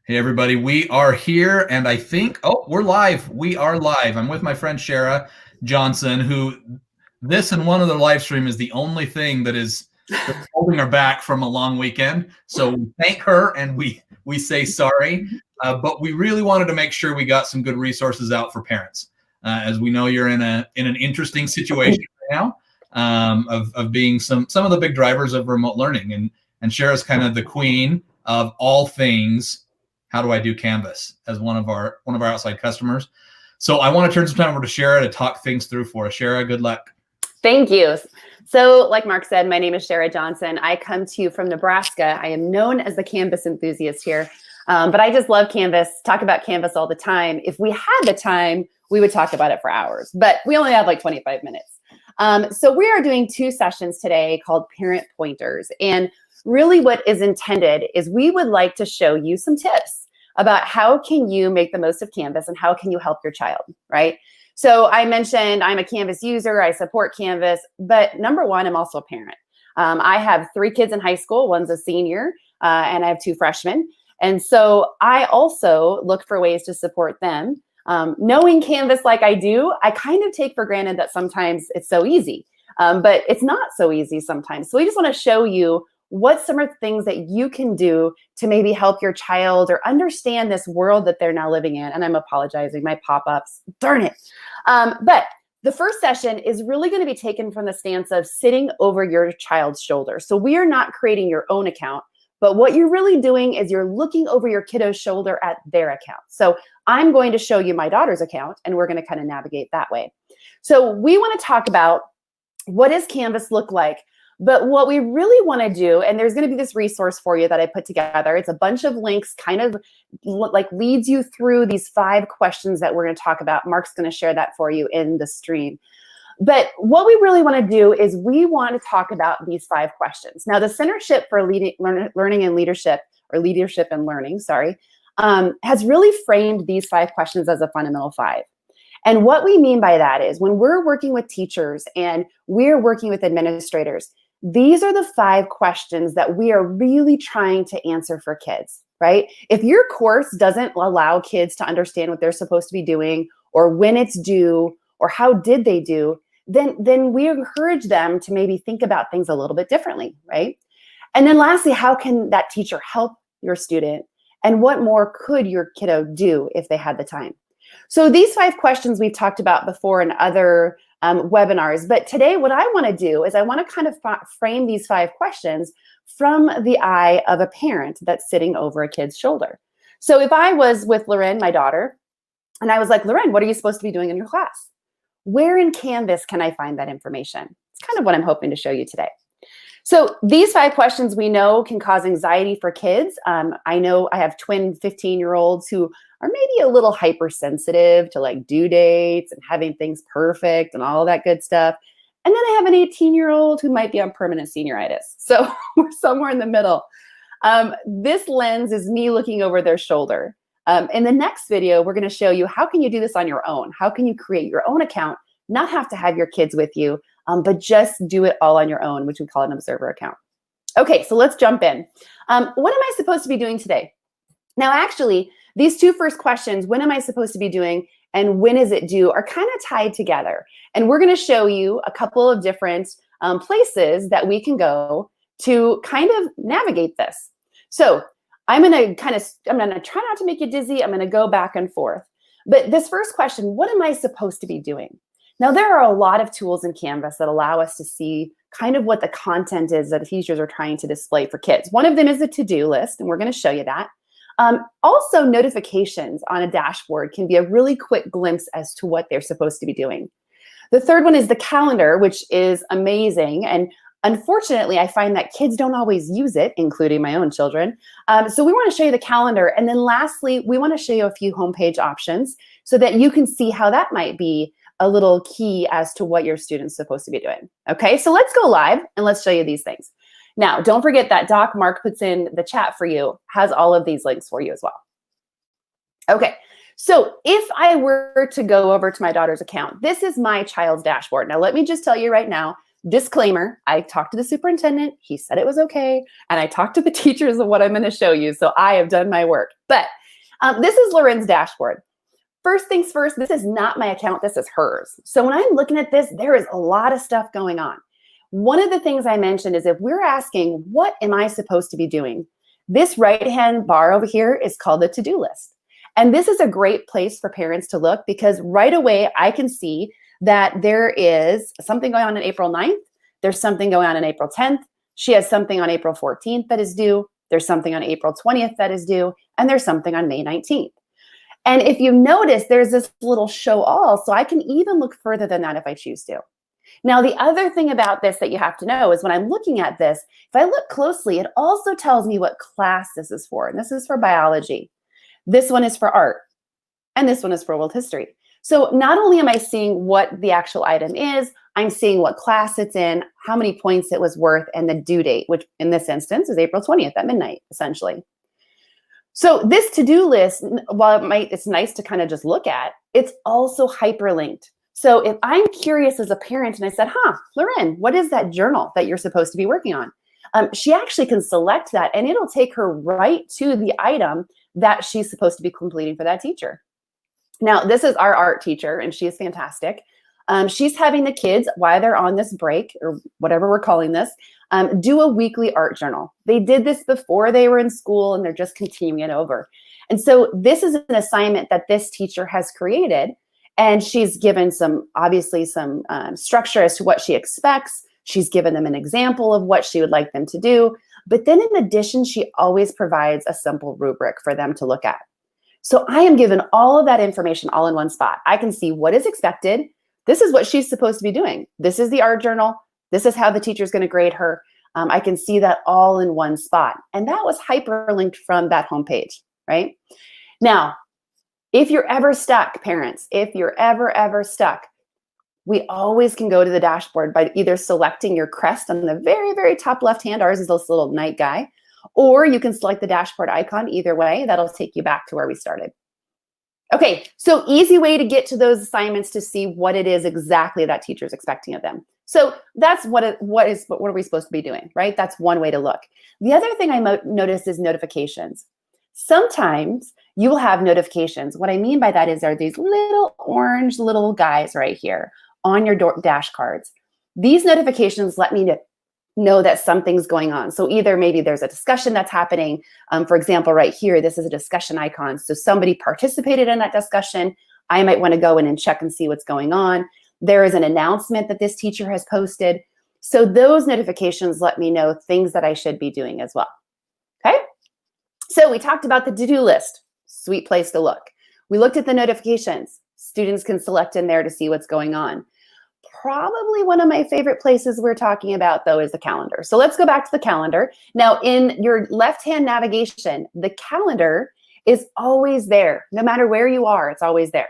Hey, everybody, we are here, and I think, we're live. We are live. I'm with my friend Shara Johnson, who this and one other live stream is the only thing that is holding her back from a long weekend. So we thank her and we say sorry, but we really wanted to make sure we got some good resources out for parents. As we know, you're in an interesting situation right now of being some of the big drivers of remote learning, and Shara's kind of the queen of all things. How do I do Canvas as one of our outside customers? So I want to turn some time over to Shara to talk things through for us. Shara, good luck. Thank you. So like Mark said, my name is Shara Johnson. I come to you from Nebraska. I am known as the Canvas enthusiast here, but I just love Canvas, talk about Canvas all the time. If we had the time, we would talk about it for hours, but we only have like 25 minutes. So we are doing 2 sessions today called Parent Pointers. And really what is intended is we would like to show you some tips about how can you make the most of Canvas and how can you help your child, right? So I mentioned I'm a Canvas user, I support Canvas, but number one, I'm also a parent. I have 3 kids in high school, one's a senior, and I have 2 freshmen. And so I also look for ways to support them. Knowing Canvas like I do, I kind of take for granted that sometimes it's so easy, but it's not so easy sometimes. So we just want to show you what some of the things that you can do to maybe help your child or understand this world that they're now living in. And I'm apologizing, my pop-ups, darn it. But the first session is really going to be taken from the stance of sitting over your child's shoulder. So we are not creating your own account, but what you're really doing is you're looking over your kiddo's shoulder at their account. So I'm going to show you my daughter's account, and we're going to kind of navigate that way. So we want to talk about what does Canvas look like? But what we really want to do, and there's going to be this resource for you that I put together. It's a bunch of links, kind of like leads you through these 5 questions that we're going to talk about. Mark's going to share that for you in the stream. But what we really want to do is we want to talk about these 5 questions. Now, the Centership for Learning and Leadership, or Leadership and Learning, has really framed these 5 questions as a fundamental 5. And what we mean by that is when we're working with teachers and we're working with administrators, these are the 5 questions that we are really trying to answer for kids, right? If your course doesn't allow kids to understand what they're supposed to be doing or when it's due or how did they do, then we encourage them to maybe think about things a little bit differently, right? And then lastly, how can that teacher help your student? And what more could your kiddo do if they had the time? So these 5 questions we've talked about before in other webinars, but today what I want to do is I want to kind of frame these 5 questions from the eye of a parent that's sitting over a kid's shoulder. So if I was with Loren, my daughter, and I was like, Loren, what are you supposed to be doing in your class? Where in Canvas can I find that information? It's kind of what I'm hoping to show you today. So these 5 questions we know can cause anxiety for kids. I know I have twin 15-year-olds who are maybe a little hypersensitive to like due dates and having things perfect and all that good stuff. And then I have an 18-year-old who might be on permanent senioritis. So we're somewhere in the middle. This lens is me looking over their shoulder. In the next video, we're going to show you how can you do this on your own? How can you create your own account, not have to have your kids with you, but just do it all on your own, which we call an observer account. Okay, so let's jump in. What am I supposed to be doing today? Now, actually, these 2 first questions, when am I supposed to be doing and when is it due, are kind of tied together. And we're going to show you a couple of different places that we can go to kind of navigate this. So I'm going to try not to make you dizzy. I'm going to go back and forth. But this first question, what am I supposed to be doing? Now, there are a lot of tools in Canvas that allow us to see kind of what the content is that teachers are trying to display for kids. One of them is a to-do list, and we're going to show you that. Also, notifications on a dashboard can be a really quick glimpse as to what they're supposed to be doing. The third one is the calendar, which is amazing. And unfortunately, I find that kids don't always use it, including my own children. So we want to show you the calendar. And then lastly, we want to show you a few homepage options so that you can see how that might be a little key as to what your student's supposed to be doing. Okay, so let's go live and let's show you these things. Now, don't forget that doc Mark puts in the chat for you has all of these links for you as well. Okay, so if I were to go over to my daughter's account, this is my child's dashboard. Now, let me just tell you right now, Disclaimer, I talked to the superintendent. He said it was okay. And I talked to the teachers of what I'm going to show you. So I have done my work. But this is Loren's dashboard. First things first, this is not my account. This is hers. So when I'm looking at this, there is a lot of stuff going on. One of the things I mentioned is if we're asking, what am I supposed to be doing? This right-hand bar over here is called the to-do list. And this is a great place for parents to look because right away I can see that there is something going on April 9th. There's something going on April 10th. She has something on April 14th that is due. There's something on April 20th that is due. And there's something on May 19th. And if you notice, there's this little show all, so I can even look further than that if I choose to. Now, the other thing about this that you have to know is when I'm looking at this, if I look closely, it also tells me what class this is for. And this is for biology. This one is for art. And this one is for world history. So not only am I seeing what the actual item is, I'm seeing what class it's in, how many points it was worth, and the due date, which in this instance is April 20th at midnight, essentially. So this to-do list, while it's nice to kind of just look at, it's also hyperlinked. So if I'm curious as a parent and I said, Loren, what is that journal that you're supposed to be working on? She actually can select that and it'll take her right to the item that she's supposed to be completing for that teacher. Now, this is our art teacher and she is fantastic. She's having the kids, while they're on this break or whatever we're calling this, do a weekly art journal. They did this before they were in school and they're just continuing it over. And this is an assignment that this teacher has created. And she's given obviously some structure as to what she expects. She's given them an example of what she would like them to do. But then in addition, she always provides a simple rubric for them to look at. So I am given all of that information all in one spot. I can see what is expected. This is what she's supposed to be doing. This is the art journal. This is how the teacher's going to grade her. I can see that all in one spot. And that was hyperlinked from that homepage, right? Now, if you're ever stuck, parents, if you're ever stuck, we always can go to the dashboard by either selecting your crest on the very, very top left-hand, ours is this little night guy, or you can select the dashboard icon. Either way, that'll take you back to where we started. Okay, so easy way to get to those assignments to see what it is exactly that teacher's expecting of them. So that's what are we supposed to be doing, right? That's one way to look. The other thing I notice is notifications. Sometimes you will have notifications. What I mean by that is there are these little orange little guys right here on your dash cards. These notifications let me know that something's going on. So either maybe there's a discussion that's happening. For example, right here, this is a discussion icon. So somebody participated in that discussion. I might want to go in and check and see what's going on. There is an announcement that this teacher has posted. So those notifications let me know things that I should be doing as well. Okay. So we talked about the to-do list. Sweet place to look. We looked at the notifications. Students can select in there to see what's going on. Probably one of my favorite places we're talking about, though, is the calendar. So let's go back to the calendar. Now, in your left-hand navigation, the calendar is always there. No matter where you are, it's always there.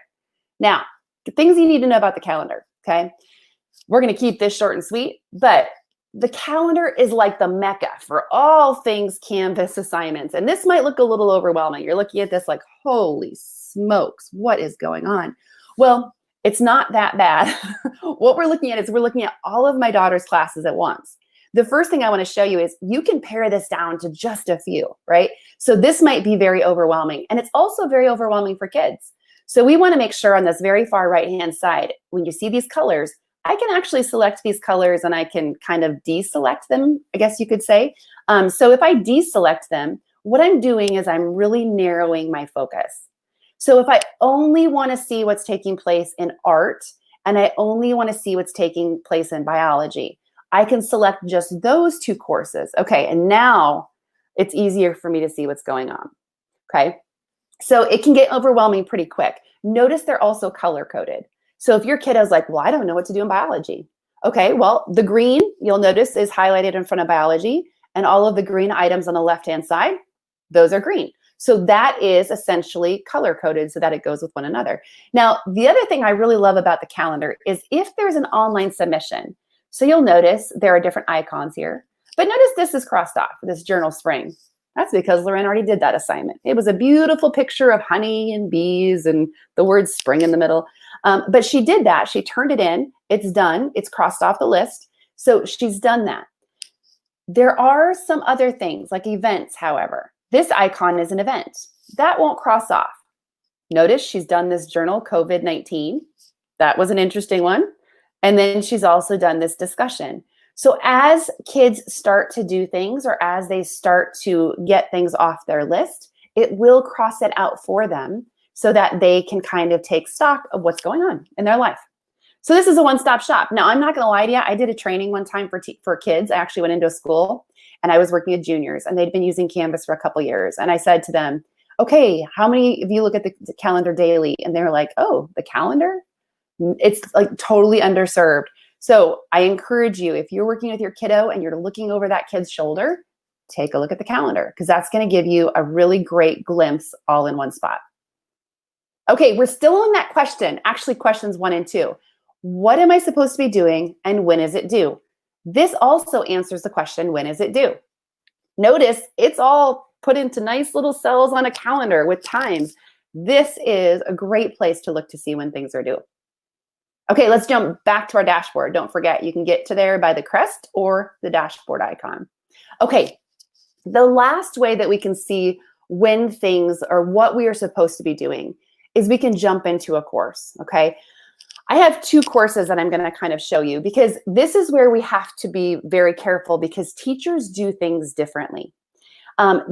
Now, the things you need to know about the calendar, okay? We're going to keep this short and sweet, but the calendar is like the mecca for all things Canvas assignments. And this might look a little overwhelming. You're looking at this like, holy smokes, what is going on? Well, it's not that bad. What we're looking at is we're looking at all of my daughter's classes at once. The first thing I want to show you is you can pare this down to just a few, right? So this might be very overwhelming. And it's also very overwhelming for kids. So we want to make sure on this very far right-hand side, when you see these colors, I can actually select these colors and I can kind of deselect them, I guess you could say. So if I deselect them, what I'm doing is I'm really narrowing my focus. So if I only want to see what's taking place in art and I only want to see what's taking place in biology, I can select just those two courses. Okay, and now it's easier for me to see what's going on. Okay, so it can get overwhelming pretty quick. Notice they're also color-coded. So if your kiddo's like, well, I don't know what to do in biology. Okay, well, the green, you'll notice, is highlighted in front of biology, and all of the green items on the left-hand side, those are green. So that is essentially color-coded so that it goes with one another. Now, the other thing I really love about the calendar is if there's an online submission, so you'll notice there are different icons here, but notice this is crossed off, this journal spring. That's because Loren already did that assignment. It was a beautiful picture of honey and bees and the word spring in the middle. But she did that. She turned it in. It's done. It's crossed off the list. So she's done that. There are some other things like events, however. This icon is an event. That won't cross off. Notice she's done this journal, COVID-19. That was an interesting one. And then she's also done this discussion. So as kids start to do things, or as they start to get things off their list, it will cross it out for them so that they can kind of take stock of what's going on in their life. So this is a one-stop shop. Now, I'm not going to lie to you. I did a training one time for kids. I actually went into a school and I was working with juniors, and they'd been using Canvas for a couple years. And I said to them, okay, how many of you look at the calendar daily? And they're like, oh, the calendar? It's like totally underserved. So I encourage you, if you're working with your kiddo and you're looking over that kid's shoulder, take a look at the calendar, because that's going to give you a really great glimpse all in one spot. Okay, we're still on that question, actually questions 1 and 2. What am I supposed to be doing and when is it due? This also answers the question, when is it due? Notice it's all put into nice little cells on a calendar with times. This is a great place to look to see when things are due. Okay, let's jump back to our dashboard. Don't forget, you can get to there by the crest or the dashboard icon. Okay, the last way that we can see when things or what we are supposed to be doing is we can jump into a course, okay? I have 2 courses that I'm going to kind of show you, because this is where we have to be very careful because teachers do things differently.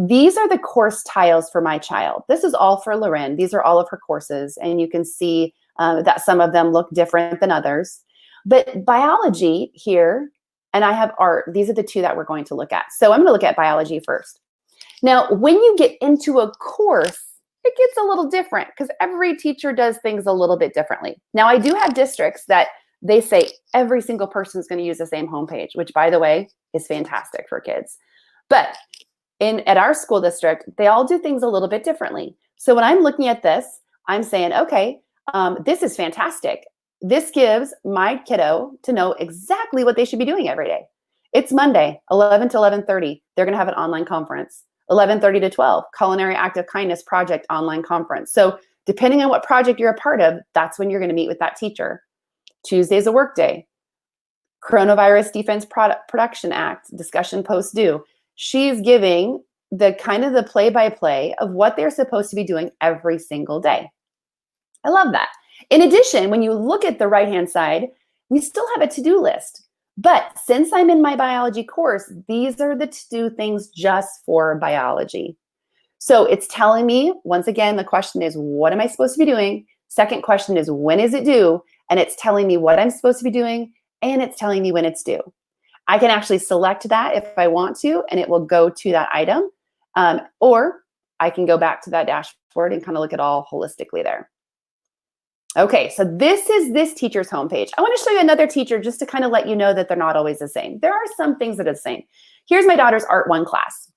These are the course tiles for my child. This is all for Loren. These are all of her courses, and you can see that some of them look different than others. But biology here, and I have art. These are the 2 that we're going to look at. So I'm going to look at biology first. Now, when you get into a course, it gets a little different because every teacher does things a little bit differently. Now, I do have districts that they say every single person is going to use the same homepage, which, by the way, is fantastic for kids. But at our school district, they all do things a little bit differently. So when I'm looking at this, I'm saying, okay, this is fantastic. This gives my kiddo to know exactly what they should be doing every day. It's Monday, 11 to 11:30. They're going to have an online conference. 11:30 to 12, Culinary Act of Kindness Project online conference. So depending on what project you're a part of, that's when you're going to meet with that teacher. Tuesday's a work day. Coronavirus Defense Production Act, discussion post due. She's giving the kind of the play-by-play of what they're supposed to be doing every single day. I love that. In addition, when you look at the right-hand side, we still have a to-do list. But since I'm in my biology course, these are the to-do things just for biology. So it's telling me, once again, the question is, what am I supposed to be doing? Second question is, when is it due? And it's telling me what I'm supposed to be doing, and it's telling me when it's due. I can actually select that if I want to, and it will go to that item. Or I can go back to that dashboard and kind of look at all holistically there. Okay, so this is this teacher's homepage. I want to show you another teacher just to kind of let you know that they're not always the same. There are some things that are the same. Here's my daughter's Art 1 class.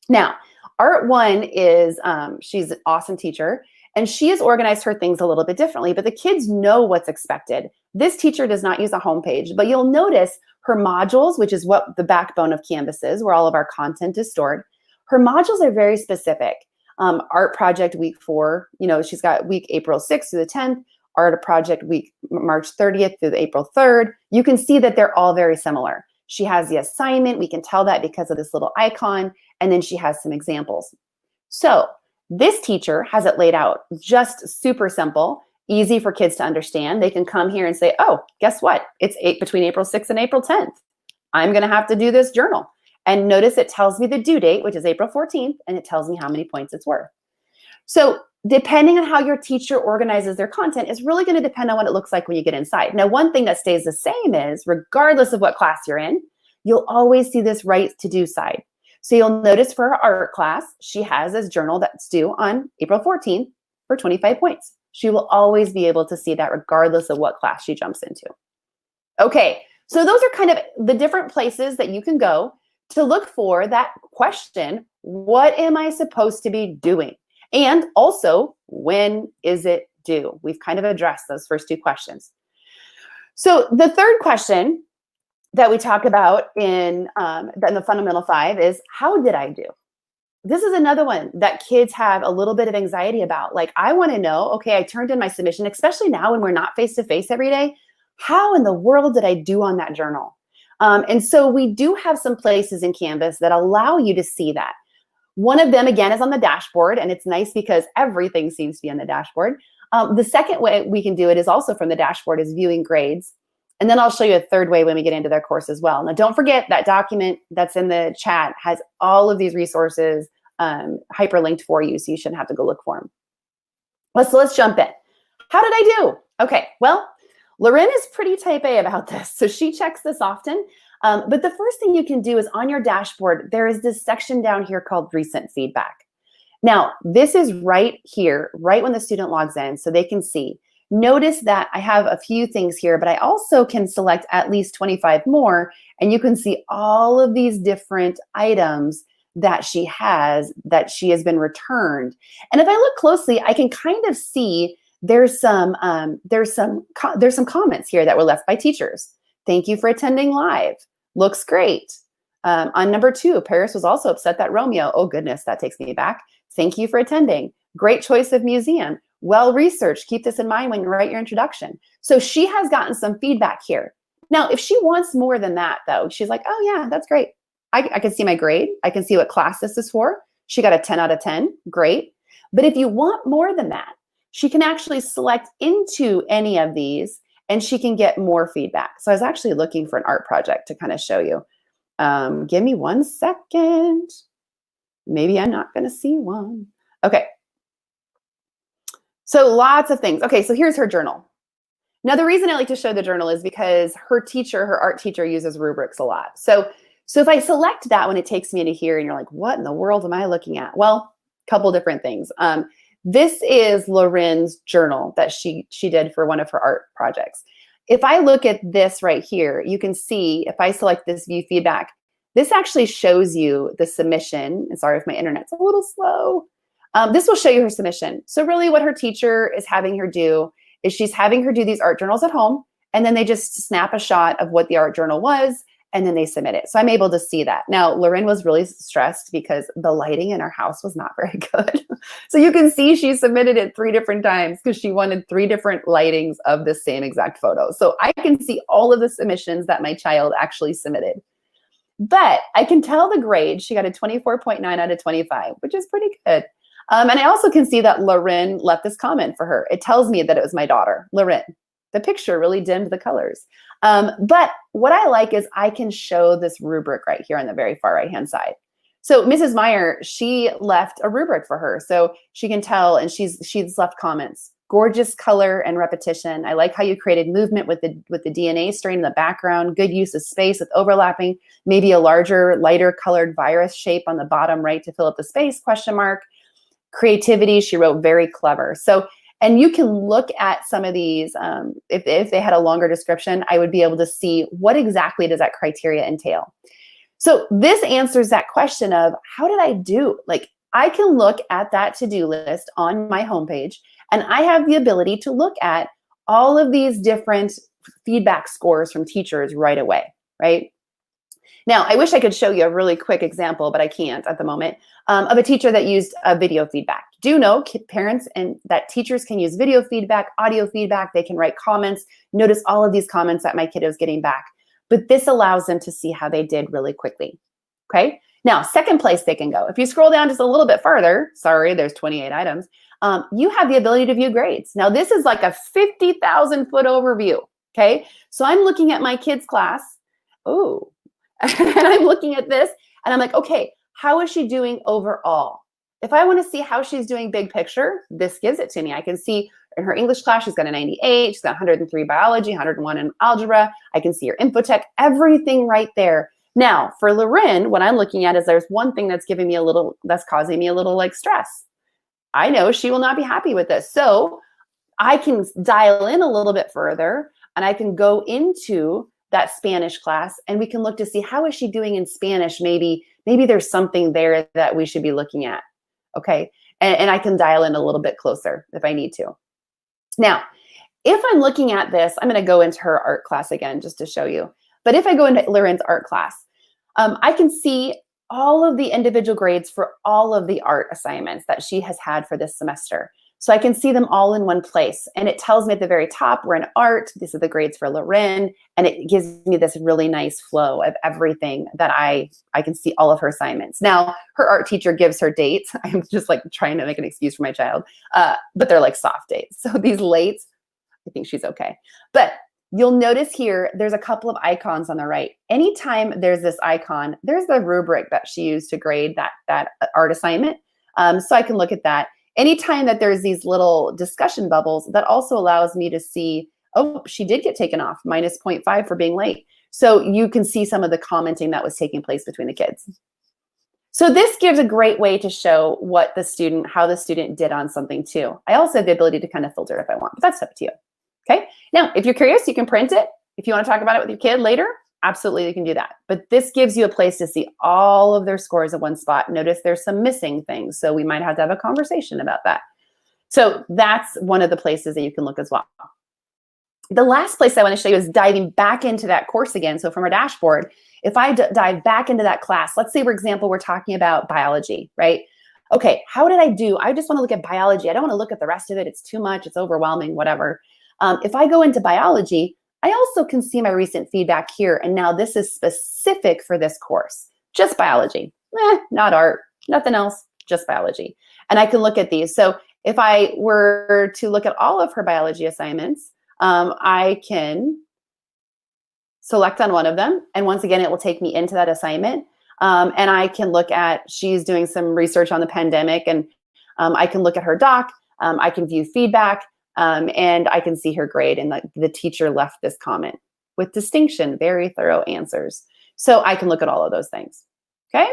Now, Art 1 is, she's an awesome teacher, and she has organized her things a little bit differently, but the kids know what's expected. This teacher does not use a homepage, but you'll notice her modules, which is what the backbone of Canvas is, where all of our content is stored. Her modules are very specific. Art project week 4, she's got week April 6th through the 10th, art project week March 30th through the April 3rd. You can see that they're all very similar. She has the assignment. We can tell that because of this little icon. And then she has some examples. So this teacher has it laid out just super simple, easy for kids to understand. They can come here and say, oh, guess what? It's between April 6th and April 10th. I'm going to have to do this journal. And notice it tells me the due date, which is April 14th, and it tells me how many points it's worth. So depending on how your teacher organizes their content is really going to depend on what it looks like when you get inside. Now, one thing that stays the same is, regardless of what class you're in, you'll always see this right to do side. So you'll notice for her art class, she has this journal that's due on April 14th for 25 points. She will always be able to see that regardless of what class she jumps into. Okay, so those are kind of the different places that you can go to look for that question, what am I supposed to be doing? And also, when is it due? We've kind of addressed those first 2 questions. So the third question that we talk about in the Fundamental 5 is, how did I do? This is another one that kids have a little bit of anxiety about. Like, I want to know, okay, I turned in my submission, especially now when we're not face-to-face every day. How in the world did I do on that journal? And so we do have some places in Canvas that allow you to see that. One of them, again, is on the dashboard, and it's nice because everything seems to be on the dashboard. The second way we can do it is also from the dashboard, is viewing grades. And then I'll show you a third way when we get into their course as well. Now, don't forget that document that's in the chat has all of these resources hyperlinked for you, so you shouldn't have to go look for them. So let's jump in. How did I do? Okay, well, Loren is pretty type A about this, so she checks this often. But the first thing you can do is on your dashboard, there is this section down here called recent feedback. Now, this is right here, right when the student logs in, so they can see. Notice that I have a few things here, but I also can select at least 25 more, and you can see all of these different items that she has been returned. And if I look closely, I can kind of see there's some comments here that were left by teachers. Thank you for attending live. Looks great. On number 2, Paris was also upset that Romeo, oh goodness, that takes me back. Thank you for attending. Great choice of museum. Well researched. Keep this in mind when you write your introduction. So she has gotten some feedback here. Now, if she wants more than that, though, she's like, oh yeah, that's great. I can see my grade. I can see what class this is for. She got a 10 out of 10. Great. But if you want more than that, she can actually select into any of these and she can get more feedback. So I was actually looking for an art project to kind of show you. Give me 1 second. Maybe I'm not going to see one. Okay. So lots of things. Okay, so here's her journal. Now, the reason I like to show the journal is because her art teacher, uses rubrics a lot. So if I select that one, it takes me to here and you're like, what in the world am I looking at? Well, a couple different things. This is Loren's journal that she did for one of her art projects. If I look at this right here, you can see if I select this view feedback, this actually shows you the submission. And sorry if my internet's a little slow. This will show you her submission. So really what her teacher is having her do is she's having her do these art journals at home, and then they just snap a shot of what the art journal was, and then they submit it. So I'm able to see that. Now, Loren was really stressed because the lighting in our house was not very good. So you can see she submitted it 3 different times because she wanted 3 different lightings of the same exact photo. So I can see all of the submissions that my child actually submitted. But I can tell the grade. She got a 24.9 out of 25, which is pretty good. And I also can see that Loren left this comment for her. It tells me that it was my daughter, Loren. The picture really dimmed the colors. But what I like is I can show this rubric right here on the very far right-hand side. So Mrs. Meyer, she left a rubric for her. So she can tell, and she's left comments. Gorgeous color and repetition. I like how you created movement with the DNA strain in the background. Good use of space with overlapping. Maybe a larger, lighter colored virus shape on the bottom right to fill up the space, question mark. Creativity, she wrote very clever. So, and you can look at some of these, if they had a longer description, I would be able to see what exactly does that criteria entail. So this answers that question of how did I do? Like I can look at that to-do list on my homepage, and I have the ability to look at all of these different feedback scores from teachers right away, right? Now, I wish I could show you a really quick example, but I can't at the moment, of a teacher that used video feedback. Do know parents and that teachers can use video feedback, audio feedback. They can write comments. Notice all of these comments that my kid is getting back. But this allows them to see how they did really quickly. Okay. Now, second place they can go. If you scroll down just a little bit farther, sorry, there's 28 items. You have the ability to view grades. Now, this is like a 50,000 foot overview. Okay. So I'm looking at my kid's class. Oh. And I'm looking at this and I'm like, okay, how is she doing overall? If I want to see how she's doing big picture, this gives it to me. I can see in her English class, she's got a 98, she's got 103 biology, 101 in algebra. I can see her infotech, everything right there. Now for Loren, what I'm looking at is there's one thing that's giving me that's causing me a little like stress. I know she will not be happy with this. So I can dial in a little bit further and I can go into that Spanish class, and we can look to see how is she doing in Spanish. Maybe there's something there that we should be looking at. Okay. And I can dial in a little bit closer if I need to. Now, if I'm looking at this, I'm going to go into her art class again, just to show you. But if I go into Loren's art class, I can see all of the individual grades for all of the art assignments that she has had for this semester. So I can see them all in one place. And it tells me at the very top, we're in art. These are the grades for Loren. And it gives me this really nice flow of everything that I can see all of her assignments. Now, her art teacher gives her dates. I'm just like trying to make an excuse for my child. But they're like soft dates. So these lates, I think she's okay. But you'll notice here, there's a couple of icons on the right. Anytime there's this icon, there's the rubric that she used to grade that art assignment. So I can look at that. Anytime that there's these little discussion bubbles, that also allows me to see, oh, she did get taken off, minus 0.5 for being late. So you can see some of the commenting that was taking place between the kids. So this gives a great way to show how the student did on something too. I also have the ability to kind of filter if I want, but that's up to you. Okay. Now, if you're curious, you can print it. If you want to talk about it with your kid later, absolutely you can do that. But this gives you a place to see all of their scores in one spot. Notice there's some missing things. So we might have to have a conversation about that. So that's one of the places that you can look as well. The last place I want to show you is diving back into that course again. So from our dashboard, if I dive back into that class, let's say, for example, we're talking about biology, right? Okay, how did I do? I just want to look at biology. I don't want to look at the rest of it. It's too much. It's overwhelming, whatever. If I go into biology, I also can see my recent feedback here. And now this is specific for this course, just biology, not art, nothing else, just biology. And I can look at these. So if I were to look at all of her biology assignments, I can select on one of them. And once again, it will take me into that assignment. And I can look at, she's doing some research on the pandemic, and I can look at her doc. I can view feedback. And I can see her grade, and the teacher left this comment with distinction, very thorough answers. So I can look at all of those things. Okay.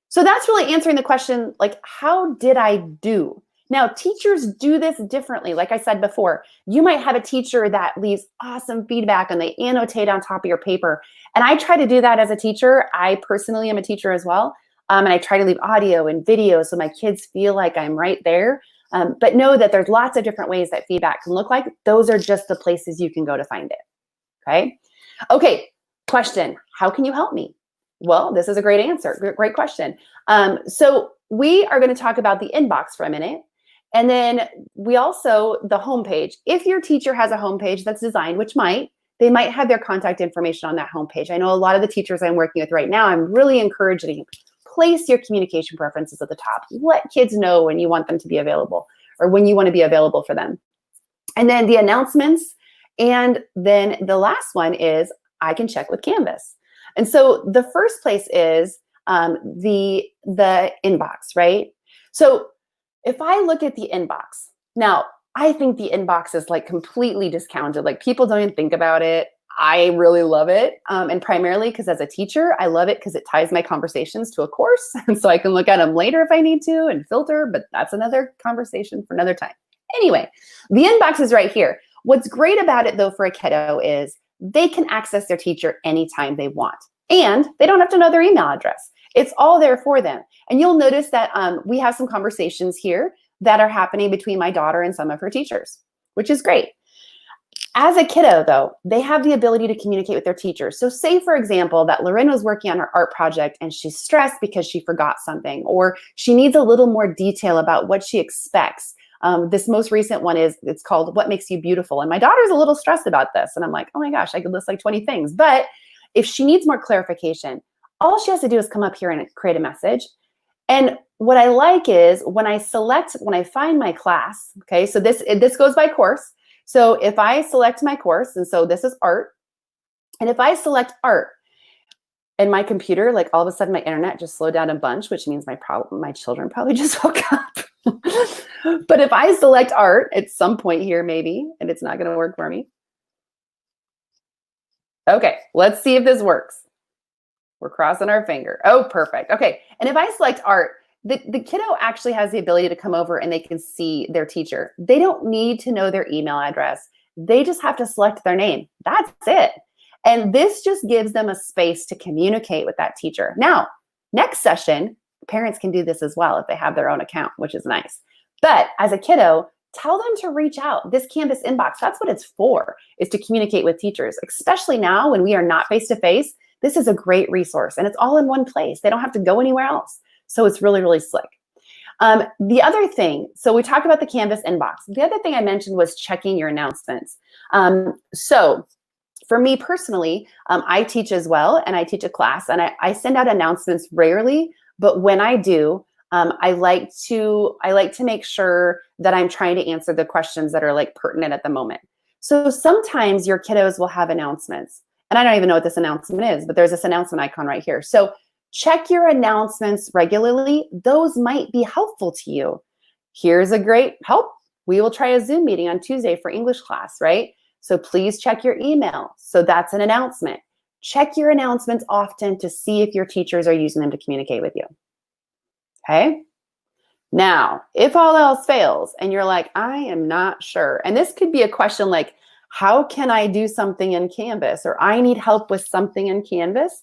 So that's really answering the question, like, how did I do? Now, teachers do this differently. Like I said before, you might have a teacher that leaves awesome feedback and they annotate on top of your paper. And I try to do that as a teacher. I personally am a teacher as well. And I try to leave audio and video so my kids feel like I'm right there. But know that there's lots of different ways that feedback can look like. Those are just the places you can go to find it. Okay. Okay. Question. How can you help me? Well, this is a great answer. Great question. So we are going to talk about the inbox for a minute. And then we also, the homepage. If your teacher has a homepage that's designed, which they might have their contact information on that homepage. I know a lot of the teachers I'm working with right now, I'm really encouraging, place your communication preferences at the top. Let kids know when you want them to be available or when you want to be available for them. And then the announcements. And then the last one is I can check with Canvas. And so the first place is the inbox, right? So if I look at the inbox, now I think the inbox is like completely discounted. Like people don't even think about it. I really love it. And primarily because as a teacher, I love it because it ties my conversations to a course. And so I can look at them later if I need to and filter, but that's another conversation for another time. Anyway, the inbox is right here. What's great about it though for a kiddo is they can access their teacher anytime they want. And they don't have to know their email address. It's all there for them. And you'll notice that we have some conversations here that are happening between my daughter and some of her teachers, which is great. As a kiddo, though, they have the ability to communicate with their teachers. So say, for example, that Loren was working on her art project and she's stressed because she forgot something, or she needs a little more detail about what she expects. This most recent one it's called What Makes You Beautiful. And my daughter's a little stressed about this. And I'm like, oh my gosh, I could list like 20 things. But if she needs more clarification, all she has to do is come up here and create a message. And what I like is when I find my class, okay, so this goes by course. So if I select my course, and so this is art, and if I select art, and my computer, like all of a sudden my internet just slowed down a bunch, which means my children probably just woke up. But if I select art at some point here, maybe, and it's not going to work for me. Okay, let's see if this works. We're crossing our finger. Oh, perfect. Okay, and if I select art, the kiddo actually has the ability to come over and they can see their teacher. They don't need to know their email address. They just have to select their name. That's it. And this just gives them a space to communicate with that teacher. Now, next session, parents can do this as well if they have their own account, which is nice. But as a kiddo, tell them to reach out. This Canvas inbox, that's what it's for, is to communicate with teachers, especially now when we are not face-to-face. This is a great resource and it's all in one place. They don't have to go anywhere else. So it's really, really slick. The other thing, so we talked about the Canvas inbox. The other thing I mentioned was checking your announcements. So for me personally, I teach as well, and I teach a class, and I send out announcements rarely, but when I do, I like to make sure that I'm trying to answer the questions that are like pertinent at the moment. So sometimes your kiddos will have announcements, and I don't even know what this announcement is, but there's this announcement icon right here. So check your announcements regularly. Those might be helpful to you. Here's a great help. We will try a Zoom meeting on Tuesday for English class, right? So please check your email. So that's an announcement. Check your announcements often to see if your teachers are using them to communicate with you. Okay? Now, if all else fails and you're like, I am not sure, and this could be a question like, how can I do something in Canvas? Or I need help with something in Canvas.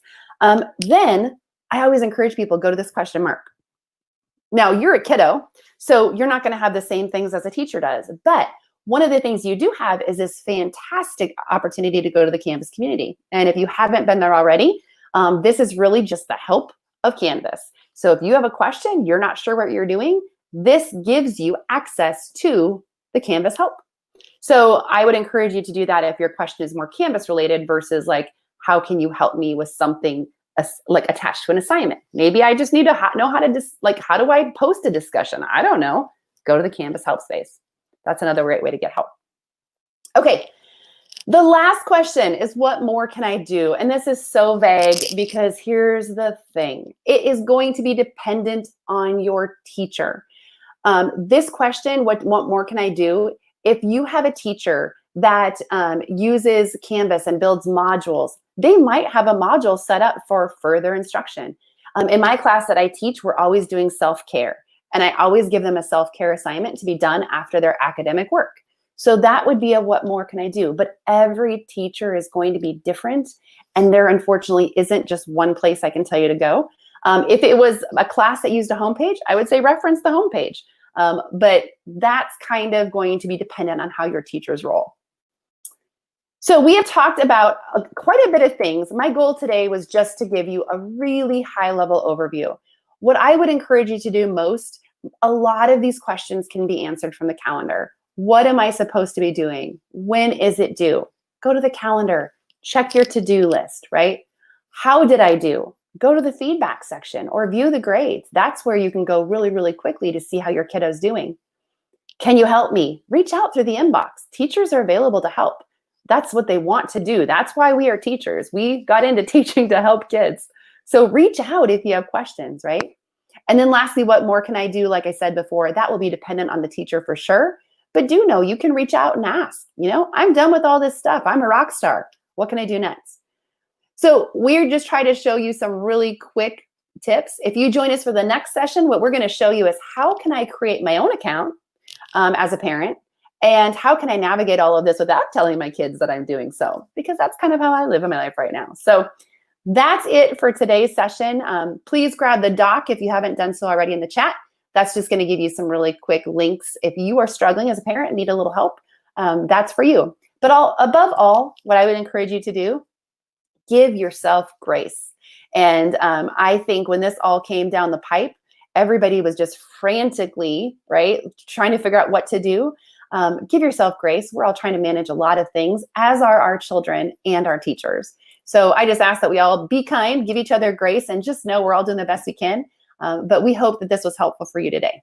Then I always encourage people, go to this question mark. Now, you're a kiddo, so you're not going to have the same things as a teacher does. But one of the things you do have is this fantastic opportunity to go to the Canvas community. And if you haven't been there already, this is really just the help of Canvas. So if you have a question, you're not sure what you're doing, this gives you access to the Canvas help. So I would encourage you to do that if your question is more Canvas related versus like, how can you help me with something like attached to an assignment? Maybe I just need to know how to how do I post a discussion? I don't know. Go to the Canvas help space. That's another great way to get help. Okay, the last question is, what more can I do? And this is so vague because here's the thing. It is going to be dependent on your teacher. This question, what more can I do? If you have a teacher that uses Canvas and builds modules, they might have a module set up for further instruction. In my class that I teach, we're always doing self-care. And I always give them a self-care assignment to be done after their academic work. So that would be a what more can I do? But every teacher is going to be different. And there unfortunately isn't just one place I can tell you to go. If it was a class that used a homepage, I would say reference the homepage. But that's kind of going to be dependent on how your teachers roll. So we have talked about quite a bit of things. My goal today was just to give you a really high-level overview. What I would encourage you to do most, a lot of these questions can be answered from the calendar. What am I supposed to be doing? When is it due? Go to the calendar, check your to-do list, right? How did I do? Go to the feedback section or view the grades. That's where you can go really, really quickly to see how your kiddo's doing. Can you help me? Reach out through the inbox. Teachers are available to help. That's what they want to do. That's why we are teachers. We got into teaching to help kids. So reach out if you have questions, right? And then lastly, what more can I do? Like I said before, that will be dependent on the teacher for sure. But do know you can reach out and ask, I'm done with all this stuff. I'm a rock star. What can I do next? So we're just trying to show you some really quick tips. If you join us for the next session, what we're going to show you is how can I create my own account as a parent? And how can I navigate all of this without telling my kids that I'm doing so? Because that's kind of how I live in my life right now. So that's it for today's session. Please grab the doc if you haven't done so already in the chat. That's just going to give you some really quick links. If you are struggling as a parent and need a little help, that's for you. But above all, what I would encourage you to do, give yourself grace. And I think when this all came down the pipe, everybody was just frantically, right, trying to figure out what to do. Give yourself grace. We're all trying to manage a lot of things, as are our children and our teachers. So I just ask that we all be kind, give each other grace, and just know we're all doing the best we can. But we hope that this was helpful for you today.